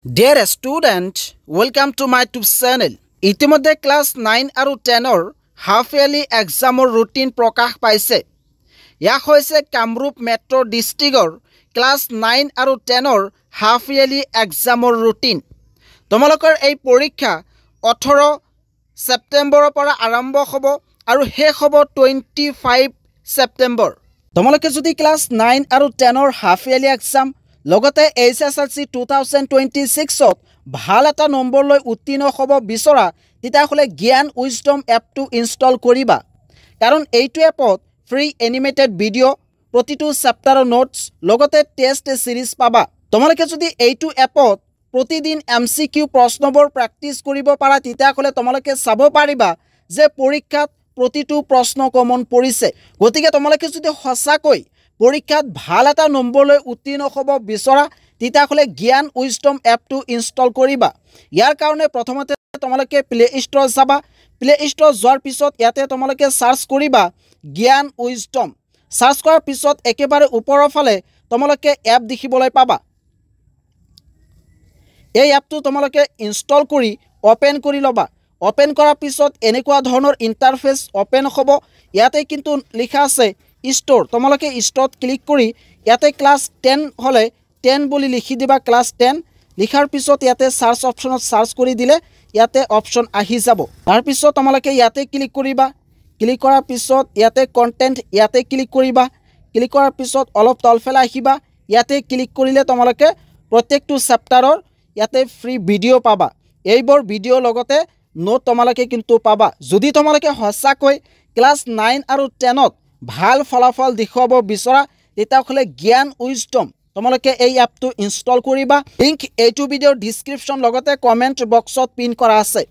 Dear student, welcome to my YouTube channel. ইতিমধ্যে class 9 আৰু 10 half yearly এক্সামৰ routine প্ৰকাশ পাইছে। ইয়া হৈছে কামৰূপ মেট্ৰ' ডিষ্ট্ৰিক্টৰ ক্লাস 9 আৰু 10 হাফ ইয়াৰলি এক্সামৰ ৰুটিন। তোমালোকৰ এই পৰীক্ষা 18 ছেপ্টেম্বৰৰ পৰা আৰম্ভ হ'ব আৰু শেষ হ'ব 25 ছেপ্টেম্বৰ। তোমালোকে যদি ক্লাস 9 আৰু 10 হাফ ইয়াৰলি এক্সাম লগতে HSLC 2026 ভাল এটা নম্বৰ লৈ উত্তীৰ্ণ হ'ব বিচৰা তেতিয়াহ'লে জ্ঞান উইজডম এপটো ইনষ্টল কৰিবা, কাৰণ এইটো এপত ফ্ৰী এনিমেটেড ভিডিঅ' প্ৰতিটো চেপ্টাৰৰ নোটছ লগতে টেষ্ট সিৰিজ পাবা। তোমালোকে যদি এইটো এপত প্ৰতিদিন MCQ প্ৰশ্নবোৰ প্ৰেক্টিছ কৰিব পাৰা তেতিয়াহ'লে তোমালোকে চাব পাৰিবা যে পৰীক্ষাত প্ৰতিটো প্ৰশ্ন কমন পৰিছে। গতিকে তোমালোকে যদি সঁচাকৈ পৰীক্ষাত ভাল এটা নম্বৰ লৈ উত্তীৰ্ণ হ'ব বিচৰা তেতিয়াহ'লে জ্ঞান উইজডম এপটো ইনষ্টল কৰিবা। ইয়াৰ কাৰণে প্ৰথমতে তোমালোকে প্লে ষ্ট'ৰ যাবা। প্লে ষ্ট'ৰ যোৱাৰ পিছত ইয়াতে তোমালোকে সাৰ্চ কৰিবা জ্ঞান উইজডম। সাৰ্চ কৰাৰ পিছত একেবাৰে ওপৰৰ ফালে তোমালোকে এপ দেখিবলৈ পাবা। এই এপটো তোমালোকে ইনষ্টল কৰি ওপেন কৰি ল'বা। ওপেন কৰাৰ পিছত এনেকুৱা ধৰণৰ ইণ্টাৰফেচ ওপেন হ'ব। ইয়াতে কিন্তু লিখা আছে ষ্ট'ৰ। তোমালোকে ষ্ট'ৰত ক্লিক কৰি ইয়াতে ক্লাছ 10 হ'লে 10 বুলি লিখি দিবা। ক্লাছ 10 লিখাৰ পিছত ইয়াতে সাৰ্চ অপশ্যনত সাৰ্চ কৰি দিলে ইয়াতে অপশ্যন আহি যাব। তাৰপিছত তোমালোকে ইয়াতে ক্লিক কৰিবা। ক্লিক কৰাৰ পিছত ইয়াতে কণ্টেণ্ট ইয়াতে ক্লিক কৰিবা। ক্লিক কৰাৰ পিছত অলপ তলফালে আহিবা। ইয়াতে ক্লিক কৰিলে তোমালোকে প্ৰত্যেকটো চেপ্টাৰৰ ইয়াতে ফ্ৰী ভিডিঅ' পাবা। এইবোৰ ভিডিঅ' লগতে নোট তোমালোকে কিন্তু পাবা। যদি তোমালোকে সঁচাকৈ ক্লাছ 9 আৰু 10ত ভাল ফলাফল দেখুৱাব বিচৰা তেতিয়াহ'লে জ্ঞান উইজডম তোমালোকে এই এপটো ইনষ্টল কৰিবা। লিংক এইটো ভিডিঅ'ৰ ডিছক্ৰিপশ্যন লগতে কমেণ্ট বক্সত পিন কৰা আছে।